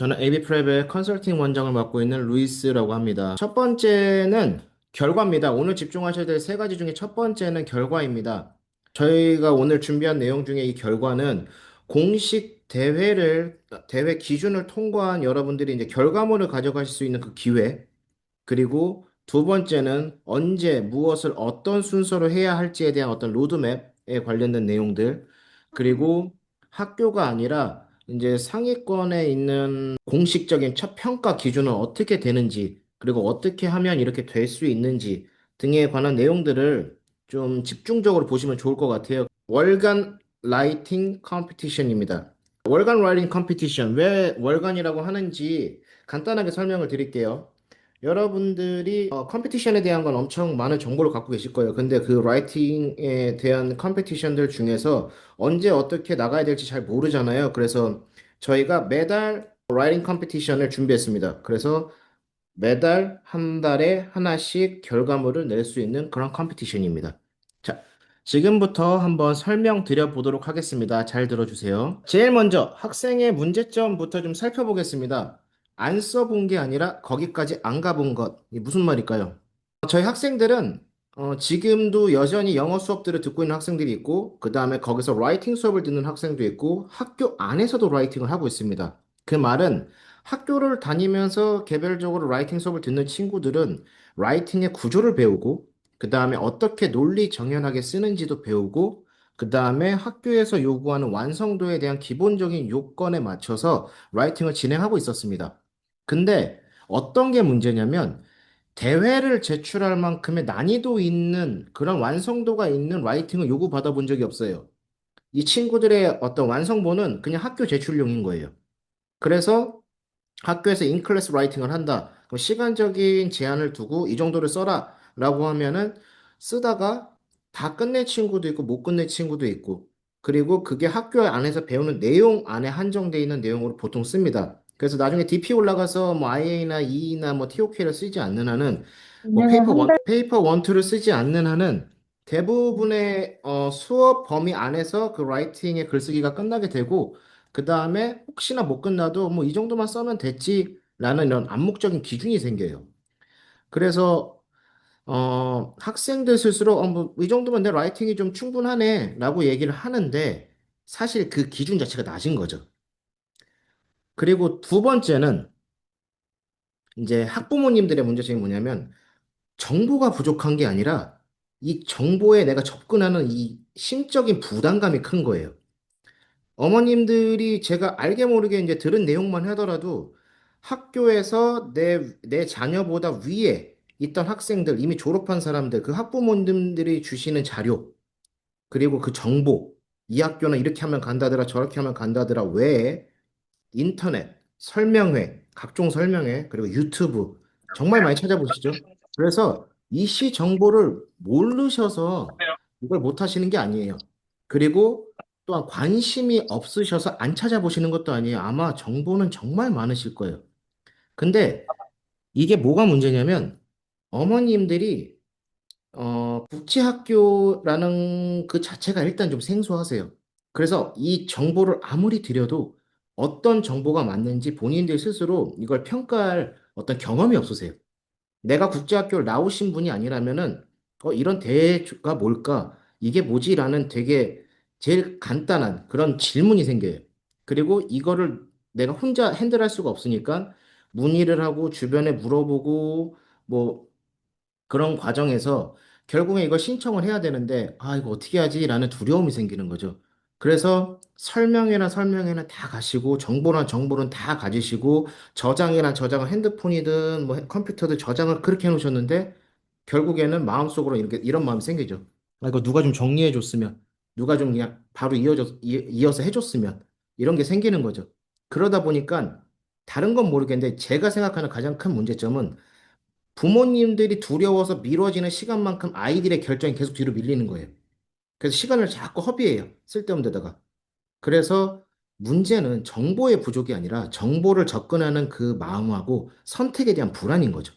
저는 에이비프랩의 컨설팅 원장을 맡고 있는 루이스라고 합니다. 첫 번째는 결과입니다. 오늘 집중하셔야 될 세 가지 중에 첫 번째는 결과입니다. 저희가 오늘 준비한 내용 중에 이 결과는 공식 대회 기준을 통과한 여러분들이 이제 결과물을 가져가실 수 있는 그 기회, 그리고 두 번째는 언제 무엇을 어떤 순서로 해야 할지에 대한 어떤 로드맵에 관련된 내용들, 그리고 학교가 아니라 이제 상위권에 있는 공식적인 첫 평가 기준은 어떻게 되는지, 그리고 어떻게 하면 이렇게 될 수 있는지 등에 관한 내용들을 좀 집중적으로 보시면 좋을 것 같아요. 월간 라이팅 컴피티션입니다. 월간 라이팅 컴피티션, 왜 월간이라고 하는지 간단하게 설명을 드릴게요. 여러분들이 컴피티션에 대한 건 엄청 많은 정보를 갖고 계실 거예요. 근데 그 라이팅에 대한 컴피티션들 중에서 언제 어떻게 나가야 될지 잘 모르잖아요. 그래서 저희가 매달 라이팅 컴피티션을 준비했습니다. 그래서 매달 한 달에 하나씩 결과물을 낼 수 있는 그런 컴피티션입니다. 자, 지금부터 한번 설명드려 보도록 하겠습니다. 잘 들어주세요. 제일 먼저 학생의 문제점부터 좀 살펴보겠습니다. 안 써본 게 아니라 거기까지 안 가본 것. 이게 무슨 말일까요? 저희 학생들은 지금도 여전히 영어 수업들을 듣고 있는 학생들이 있고, 그 다음에 거기서 라이팅 수업을 듣는 학생도 있고, 학교 안에서도 라이팅을 하고 있습니다. 그 말은 학교를 다니면서 개별적으로 라이팅 수업을 듣는 친구들은 라이팅의 구조를 배우고, 그 다음에 어떻게 논리 정연하게 쓰는지도 배우고, 그 다음에 학교에서 요구하는 완성도에 대한 기본적인 요건에 맞춰서 라이팅을 진행하고 있었습니다. 근데 어떤 게 문제냐면, 대회를 제출할 만큼의 난이도 있는 그런 완성도가 있는 라이팅을 요구받아 본 적이 없어요. 이 친구들의 어떤 완성본은 그냥 학교 제출용인 거예요. 그래서 학교에서 인클래스 라이팅을 한다. 그럼 시간적인 제한을 두고 이 정도를 써라 라고 하면은 쓰다가 다 끝낼 친구도 있고 못 끝낼 친구도 있고, 그리고 그게 학교 안에서 배우는 내용 안에 한정되어 있는 내용으로 보통 씁니다. 그래서 나중에 DP 올라가서 뭐 IA나 EE나 뭐 TOK를 쓰지 않는 한은, 뭐 왜냐면 한 달, 페이퍼 1, 2를 쓰지 않는 한은 대부분의 수업 범위 안에서 그 라이팅의 글쓰기가 끝나게 되고, 그 다음에 혹시나 못 끝나도 뭐 이 정도만 써면 됐지라는 이런 암묵적인 기준이 생겨요. 그래서 학생들 스스로 뭐이 정도면 내 라이팅이 좀 충분하네라고 얘기를 하는데 사실 그 기준 자체가 낮은 거죠. 그리고 두 번째는 이제 학부모님들의 문제점이 뭐냐면 정보가 부족한 게 아니라 이 정보에 내가 접근하는 이 심적인 부담감이 큰 거예요. 어머님들이 제가 알게 모르게 이제 들은 내용만 하더라도 학교에서 내 자녀보다 위에 있던 학생들, 이미 졸업한 사람들, 그 학부모님들이 주시는 자료, 그리고 그 정보, 이 학교는 이렇게 하면 간다더라, 저렇게 하면 간다더라 외에 인터넷, 설명회, 각종 설명회, 그리고 유튜브 정말 많이 찾아보시죠. 그래서 이 시 정보를 모르셔서 이걸 못 하시는 게 아니에요. 그리고 또한 관심이 없으셔서 안 찾아보시는 것도 아니에요. 아마 정보는 정말 많으실 거예요. 근데 이게 뭐가 문제냐면 어머님들이 국제학교라는 그 자체가 일단 좀 생소하세요. 그래서 이 정보를 아무리 드려도 어떤 정보가 맞는지 본인들 스스로 이걸 평가할 어떤 경험이 없으세요. 내가 국제학교를 나오신 분이 아니라면은 이런 대회가 뭘까? 이게 뭐지라는 되게 제일 간단한 그런 질문이 생겨요. 그리고 이거를 내가 혼자 핸들할 수가 없으니까 문의를 하고 주변에 물어보고 뭐 그런 과정에서 결국에 이걸 신청을 해야 되는데, 아, 이거 어떻게 하지라는 두려움이 생기는 거죠. 그래서 설명회나 다 가시고, 정보나 정보는 다 가지시고, 저장이나 저장을 핸드폰이든 뭐 컴퓨터든 저장을 그렇게 해놓으셨는데, 결국에는 마음속으로 이런 마음이 생기죠. 아, 이거 누가 좀 정리해 줬으면, 누가 좀 그냥 바로 이어서 해줬으면, 이런 게 생기는 거죠. 그러다 보니까, 다른 건 모르겠는데, 제가 생각하는 가장 큰 문제점은 부모님들이 두려워서 미뤄지는 시간만큼 아이들의 결정이 계속 뒤로 밀리는 거예요. 그래서 시간을 자꾸 허비해요. 쓸데없는 데다가. 그래서 문제는 정보의 부족이 아니라 정보를 접근하는 그 마음하고 선택에 대한 불안인 거죠.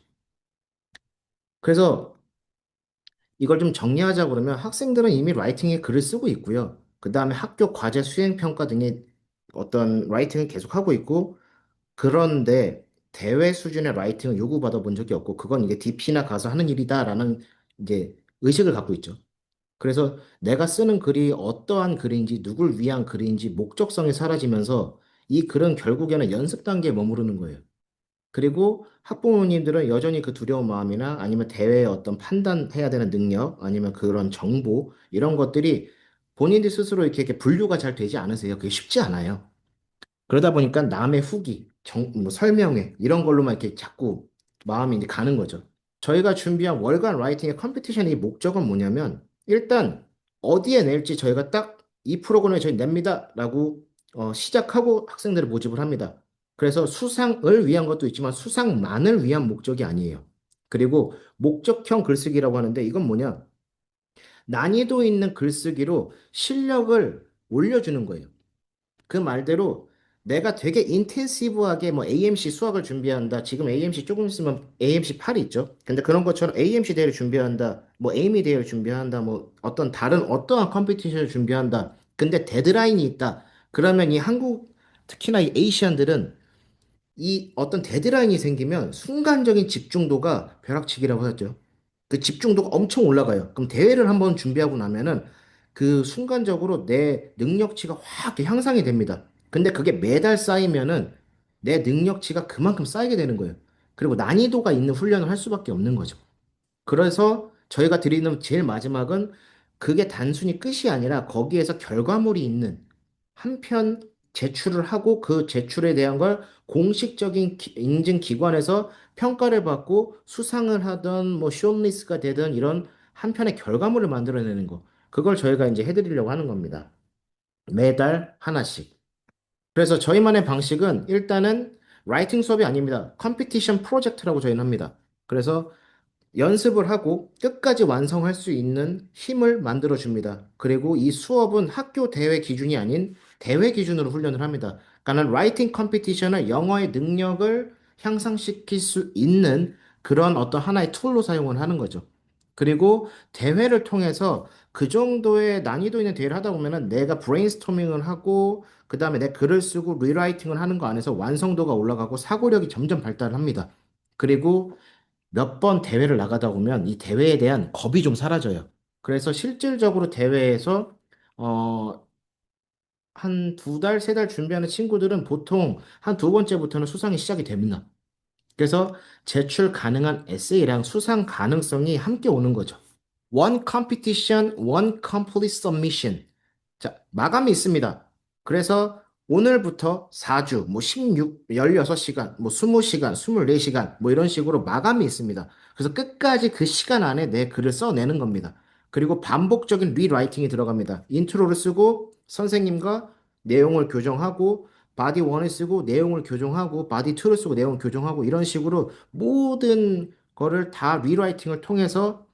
그래서 이걸 좀 정리하자 그러면 학생들은 이미 라이팅에 글을 쓰고 있고요. 그 다음에 학교 과제 수행 평가 등의 어떤 라이팅을 계속 하고 있고, 그런데 대회 수준의 라이팅을 요구받아 본 적이 없고, 그건 이게 DP나 가서 하는 일이다라는 이제 의식을 갖고 있죠. 그래서 내가 쓰는 글이 어떠한 글인지, 누굴 위한 글인지 목적성이 사라지면서 이 글은 결국에는 연습 단계에 머무르는 거예요. 그리고 학부모님들은 여전히 그 두려운 마음이나 아니면 대회의 어떤 판단해야 되는 능력, 아니면 그런 정보, 이런 것들이 본인들 스스로 이렇게 분류가 잘 되지 않으세요. 그게 쉽지 않아요. 그러다 보니까 남의 후기, 뭐 설명회, 이런 걸로만 이렇게 자꾸 마음이 이제 가는 거죠. 저희가 준비한 월간 라이팅의 컴피티션의 목적은 뭐냐면, 일단 어디에 낼지 저희가 딱 이 프로그램에 저희 냅니다 라고 시작하고 학생들을 모집을 합니다. 그래서 수상을 위한 것도 있지만 수상만을 위한 목적이 아니에요. 그리고 목적형 글쓰기라고 하는데, 이건 뭐냐? 난이도 있는 글쓰기로 실력을 올려주는 거예요. 그 말대로 내가 되게 인텐시브하게 뭐 AMC 수학을 준비한다. 지금 AMC 조금 있으면 AMC 8이 있죠. 근데 그런 것처럼 AMC 대회를 준비한다. 뭐 에이미 대회를 준비한다. 뭐 어떤 다른 어떠한 컴피티션을 준비한다. 근데 데드라인이 있다. 그러면 이 한국, 특히나 이 에이시안들은 이 어떤 데드라인이 생기면 순간적인 집중도가 벼락치기라고 하죠. 그 집중도가 엄청 올라가요. 그럼 대회를 한번 준비하고 나면은 그 순간적으로 내 능력치가 확 이렇게 향상이 됩니다. 근데 그게 매달 쌓이면은 내 능력치가 그만큼 쌓이게 되는 거예요. 그리고 난이도가 있는 훈련을 할 수밖에 없는 거죠. 그래서 저희가 드리는 제일 마지막은 그게 단순히 끝이 아니라 거기에서 결과물이 있는 한 편 제출을 하고 그 제출에 대한 걸 공식적인 인증 기관에서 평가를 받고 수상을 하던 뭐 쇼트리스트가 되든 이런 한 편의 결과물을 만들어내는 거. 그걸 저희가 이제 해드리려고 하는 겁니다. 매달 하나씩. 그래서 저희만의 방식은 일단은 라이팅 수업이 아닙니다. 컴피티션 프로젝트라고 저희는 합니다. 그래서 연습을 하고 끝까지 완성할 수 있는 힘을 만들어 줍니다. 그리고 이 수업은 학교 대회 기준이 아닌 대회 기준으로 훈련을 합니다. 그러니까 라이팅 컴피티션을 영어의 능력을 향상시킬 수 있는 그런 어떤 하나의 툴로 사용을 하는 거죠. 그리고 대회를 통해서 그 정도의 난이도 있는 대회를 하다 보면은 내가 브레인스토밍을 하고 그다음에 내 글을 쓰고 리라이팅을 하는 거 안에서 완성도가 올라가고 사고력이 점점 발달을 합니다. 그리고 몇 번 대회를 나가다 보면 이 대회에 대한 겁이 좀 사라져요. 그래서 실질적으로 대회에서 어, 한 두 달, 세 달 준비하는 친구들은 보통 한 두 번째부터는 수상이 시작이 됩니다. 그래서 제출 가능한 에세이랑 수상 가능성이 함께 오는 거죠. One competition, one complete submission. 자, 마감이 있습니다. 그래서 오늘부터 4주, 뭐 16, 16시간, 뭐 20시간, 24시간, 뭐 이런 식으로 마감이 있습니다. 그래서 끝까지 그 시간 안에 내 글을 써내는 겁니다. 그리고 반복적인 리라이팅이 들어갑니다. 인트로를 쓰고 선생님과 내용을 교정하고 바디 1을 쓰고 내용을 교정하고 바디 2를 쓰고 내용을 교정하고 이런 식으로 모든 거를 다 리라이팅을 통해서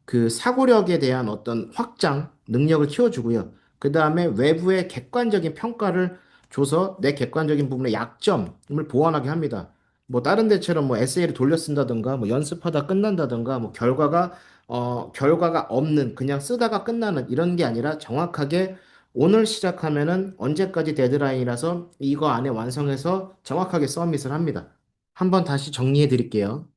그 사고력에 대한 어떤 확장 능력을 키워주고요. 그 다음에 외부의 객관적인 평가를 줘서 내 객관적인 부분의 약점을 보완하게 합니다. 뭐 다른 데처럼 뭐 에세이를 돌려 쓴다든가 뭐 연습하다 끝난다든가 뭐 결과가 없는 그냥 쓰다가 끝나는 이런 게 아니라 정확하게 오늘 시작하면은 언제까지 데드라인이라서 이거 안에 완성해서 정확하게 서밋을 합니다. 한번 다시 정리해 드릴게요.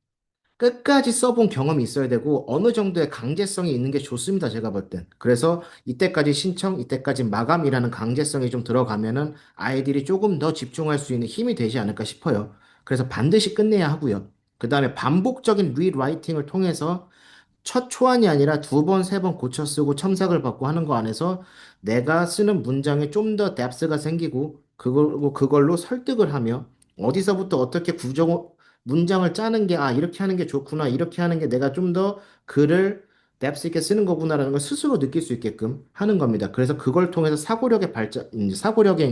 끝까지 써본 경험이 있어야 되고 어느 정도의 강제성이 있는 게 좋습니다. 제가 볼 땐. 그래서 이때까지 신청, 이때까지 마감이라는 강제성이 좀 들어가면은 아이들이 조금 더 집중할 수 있는 힘이 되지 않을까 싶어요. 그래서 반드시 끝내야 하고요. 그 다음에 반복적인 리라이팅을 통해서 첫 초안이 아니라 두 번, 세 번 고쳐 쓰고 첨삭을 받고 하는 거 안에서 내가 쓰는 문장에 좀 더 뎁스가 생기고 그걸로 설득을 하며 어디서부터 어떻게 문장을 짜는 게 이렇게 하는 게 좋구나. 이렇게 하는 게 내가 좀 더 글을 뎁스 있게 쓰는 거구나라는 걸 스스로 느낄 수 있게끔 하는 겁니다. 그래서 그걸 통해서 사고력의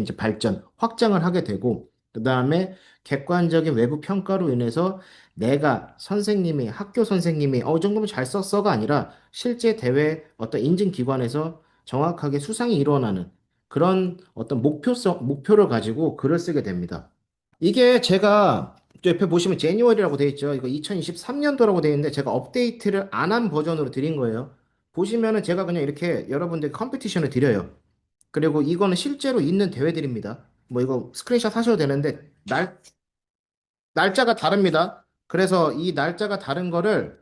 이제 발전, 확장을 하게 되고 그다음에 객관적인 외부 평가로 인해서 내가 선생님이 학교 선생님이 이 정도면 잘 썼어가 아니라 실제 대회 어떤 인증 기관에서 정확하게 수상이 일어나는 그런 어떤 목표를 가지고 글을 쓰게 됩니다. 이게 제가 저 옆에 보시면 제니월이라고 되어 있죠. 이거 2023년도라고 되어 있는데 제가 업데이트를 안 한 버전으로 드린 거예요. 보시면은 제가 그냥 이렇게 여러분들 컴피티션을 드려요. 그리고 이거는 실제로 있는 대회들입니다. 뭐 이거 스크린샷 하셔도 되는데 날짜가 다릅니다. 그래서 이 날짜가 다른 거를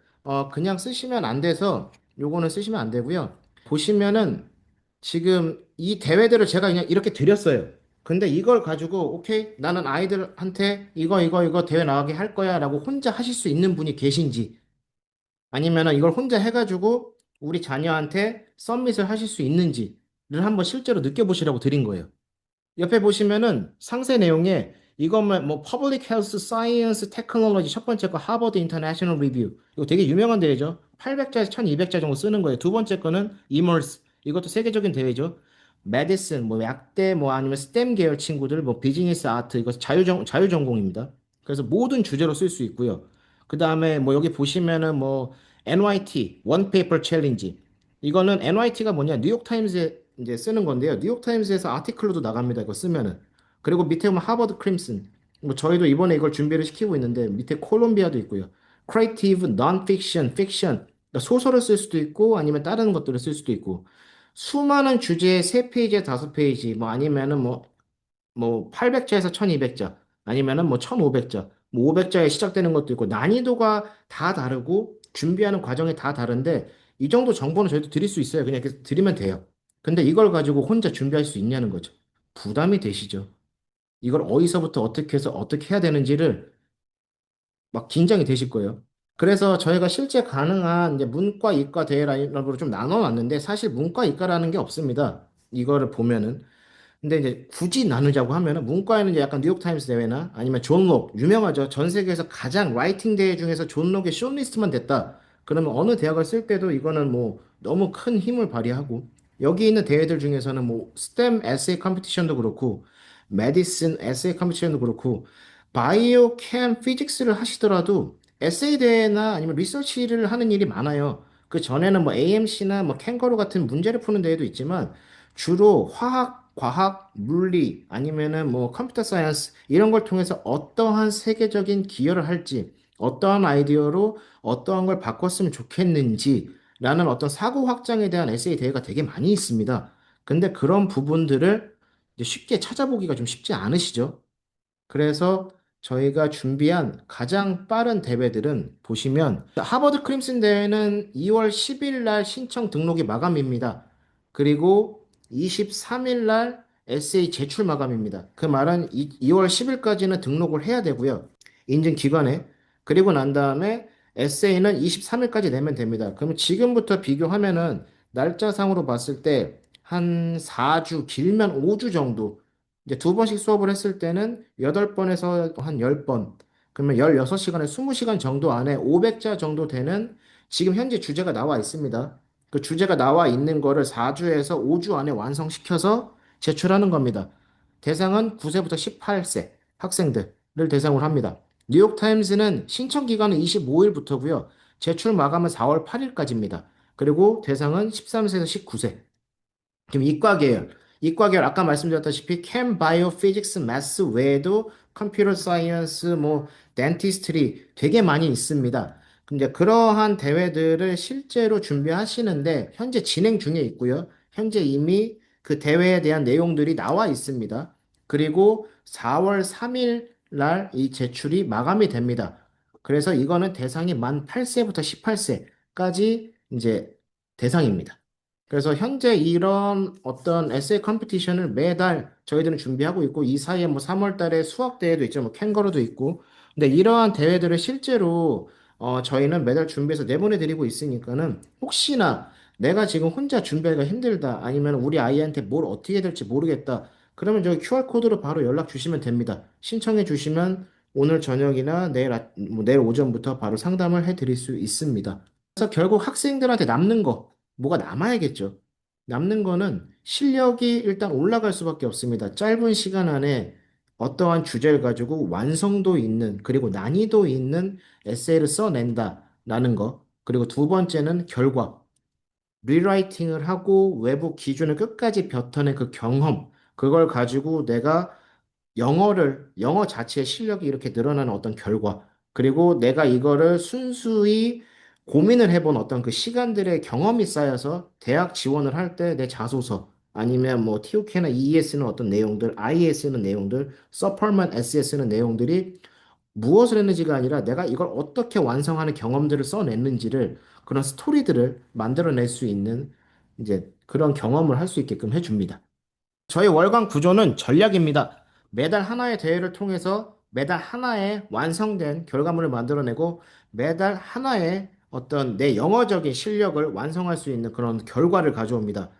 그냥 쓰시면 안 돼서 요거는 쓰시면 안 되고요. 보시면은 지금 이 대회들을 제가 그냥 이렇게 드렸어요. 근데 이걸 가지고 오케이 나는 아이들한테 이거 대회 나가게 할 거야라고 혼자 하실 수 있는 분이 계신지 아니면은 이걸 혼자 해가지고 우리 자녀한테 서밋을 하실 수 있는지를 한번 실제로 느껴보시라고 드린 거예요. 옆에 보시면은 상세 내용에 이것만 뭐 Public Health Science Technology 첫 번째 거 하버드 인터내셔널 리뷰 이거 되게 유명한 대회죠. 800자에서 1200자 정도 쓰는 거예요. 두 번째 거는 Immerse 이것도 세계적인 대회죠. Medicine 뭐 약대 뭐 아니면 STEM 계열 친구들 뭐 비즈니스 아트 이거 자유 전공입니다. 그래서 모든 주제로 쓸 수 있고요. 그 다음에 뭐 여기 보시면은 뭐 NYT One Paper Challenge 이거는 NYT가 뭐냐 뉴욕타임즈에 이제 쓰는 건데요. 뉴욕타임즈에서 아티클로도 나갑니다. 이거 쓰면은. 그리고 밑에 보면 하버드 크림슨. 뭐 저희도 이번에 이걸 준비를 시키고 있는데 밑에 콜롬비아도 있고요. 크리에이티브, non-fiction, fiction. 그러니까 소설을 쓸 수도 있고 아니면 다른 것들을 쓸 수도 있고 수많은 주제에 3페이지에 5페이지 뭐 아니면은 뭐 800자에서 1200자 아니면은 뭐 1500자 뭐 500자에 시작되는 것도 있고 난이도가 다 다르고 준비하는 과정이 다 다른데 이 정도 정보는 저희도 드릴 수 있어요. 그냥 이렇게 드리면 돼요. 근데 이걸 가지고 혼자 준비할 수 있냐는 거죠. 부담이 되시죠. 이걸 어디서부터 어떻게 해서 어떻게 해야 되는지를 막 긴장이 되실 거예요. 그래서 저희가 실제 가능한 이제 문과, 이과 대회 라인업으로 좀 나눠놨는데 사실 문과, 이과라는 게 없습니다. 이거를 보면은. 근데 이제 굳이 나누자고 하면은 문과에는 이제 약간 뉴욕타임스 대회나 아니면 존 록 유명하죠. 전 세계에서 가장 라이팅 대회 중에서 존 록의 숏리스트만 됐다. 그러면 어느 대학을 쓸 때도 이거는 뭐 너무 큰 힘을 발휘하고 여기 있는 대회들 중에서는 뭐 스템 에세이 컴피티션도 그렇고 메디슨 에세이 컴피티션도 그렇고 바이오 캠 피직스를 하시더라도 에세이 대회나 아니면 리서치를 하는 일이 많아요. 그 전에는 뭐 AMC나 뭐 캥거루 같은 문제를 푸는 대회도 있지만 주로 화학, 과학, 물리 아니면은 뭐 컴퓨터 사이언스 이런 걸 통해서 어떠한 세계적인 기여를 할지 어떠한 아이디어로 어떠한 걸 바꿨으면 좋겠는지라는 어떤 사고 확장에 대한 에세이 대회가 되게 많이 있습니다. 근데 그런 부분들을 이제 쉽게 찾아보기가 좀 쉽지 않으시죠? 그래서 저희가 준비한 가장 빠른 대회들은 보시면 하버드 크림슨 대회는 2월 10일 날 신청 등록이 마감입니다. 그리고 23일 날 에세이 제출 마감입니다. 그 말은 2월 10일까지는 등록을 해야 되고요. 인증 기관에. 그리고 난 다음에 에세이는 23일까지 내면 됩니다. 그러면 지금부터 비교하면은 날짜상으로 봤을 때 한 4주, 길면 5주 정도 이제 두 번씩 수업을 했을 때는 8번에서 한 10번, 그러면 16시간에 20시간 정도 안에 500자 정도 되는 지금 현재 주제가 나와 있습니다. 그 주제가 나와 있는 거를 4주에서 5주 안에 완성시켜서 제출하는 겁니다. 대상은 9세부터 18세 학생들을 대상으로 합니다. 뉴욕타임스는 신청 기간은 25일부터고요. 제출 마감은 4월 8일까지입니다. 그리고 대상은 13세에서 19세. 그럼 이과 계열. 이과 계열 아까 말씀드렸다시피 캠, 바이오, 피직스, 매스 외에도 컴퓨터 사이언스, 뭐 덴티스트리 되게 많이 있습니다. 근데 그러한 대회들을 실제로 준비하시는데 현재 진행 중에 있고요. 현재 이미 그 대회에 대한 내용들이 나와 있습니다. 그리고 4월 3일 날 이 제출이 마감이 됩니다. 그래서 이거는 대상이 만 8세부터 18세까지 이제 대상입니다. 그래서 현재 이런 어떤 에세이 컴피티션을 매달 저희들은 준비하고 있고 이 사이에 뭐 3월 달에 수학 대회도 있죠. 뭐 캥거루도 있고. 근데 이러한 대회들을 실제로 저희는 매달 준비해서 내보내 드리고 있으니까는 혹시나 내가 지금 혼자 준비하기가 힘들다. 아니면 우리 아이한테 뭘 어떻게 해야 될지 모르겠다. 그러면 저기 QR 코드로 바로 연락 주시면 됩니다. 신청해 주시면 오늘 저녁이나 뭐 내일 오전부터 바로 상담을 해 드릴 수 있습니다. 그래서 결국 학생들한테 남는 거 뭐가 남아야겠죠. 남는 거는 실력이 일단 올라갈 수밖에 없습니다. 짧은 시간 안에 어떠한 주제를 가지고 완성도 있는, 그리고 난이도 있는 에세이를 써낸다라는 거. 그리고 두 번째는 결과. 리라이팅을 하고 외부 기준을 끝까지 뱉어낸 그 경험. 그걸 가지고 내가 영어 자체의 실력이 이렇게 늘어나는 어떤 결과, 그리고 내가 이거를 순수히 고민을 해본 어떤 그 시간들의 경험이 쌓여서 대학 지원을 할 때 내 자소서, 아니면 뭐 TOK나 EES는 어떤 내용들, IES는 내용들, 서퍼먼 SS는 내용들이 무엇을 했는지가 아니라 내가 이걸 어떻게 완성하는 경험들을 써냈는지를 그런 스토리들을 만들어낼 수 있는 이제 그런 경험을 할 수 있게끔 해줍니다. 저희 월간 구조는 전략입니다. 매달 하나의 대회를 통해서 매달 하나의 완성된 결과물을 만들어내고 매달 하나의 어떤 내 영어적인 실력을 완성할 수 있는 그런 결과를 가져옵니다.